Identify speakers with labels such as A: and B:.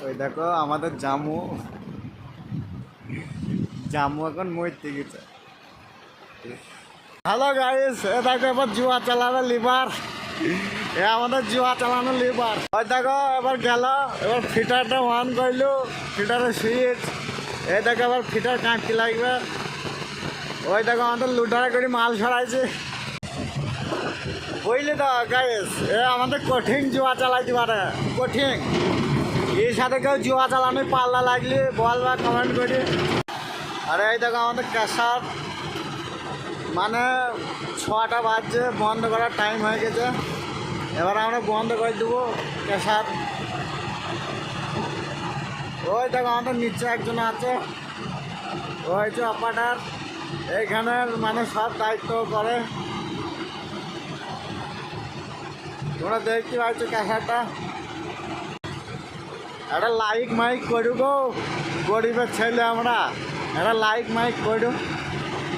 A: ওই দেখো আমাদের জামু জামু এখন মরতে গেছে। হ্যালো গাইস, এ দেখো এবার জুয়া চালানো লিভার, এ আমাদের জুয়া চালানো লিভার। ওই দেখো এবার গেল, এবার ফিটারটা অন করলো, ফিটারের সুইচ। এ দেখো এবার ফিটার কাঁপতে লাগবে। ওই দেখো আমাদের লুডারে করে মাল ছড়াইছে, বুঝলি তো গাইস। এ আমাদের কঠিন জুয়া চালাইতে পারে, কঠিন। এর সাথে কেউ জুয়া চালানোর পাল্লা লাগলে বল বা কমেন্ট করি। আর এই দেখো আমাদের ক্যাশার, মানে 6টা বাজছে, বন্ধ করার টাইম হয়ে গেছে। এবার আমরা বন্ধ করে দেবো ক্যাশার। ওই দেখো আমাদের নিচে একজন আছে, ওই যে অপারেটর, এইখানের মানে সব দায়িত্ব করে। তোমরা দেখতে পাচ্ছ ক্যাশারটা। একটা লাইক মাইক করু গো, গরিবের ছেলে আমরা, একটা লাইক মাইক করু।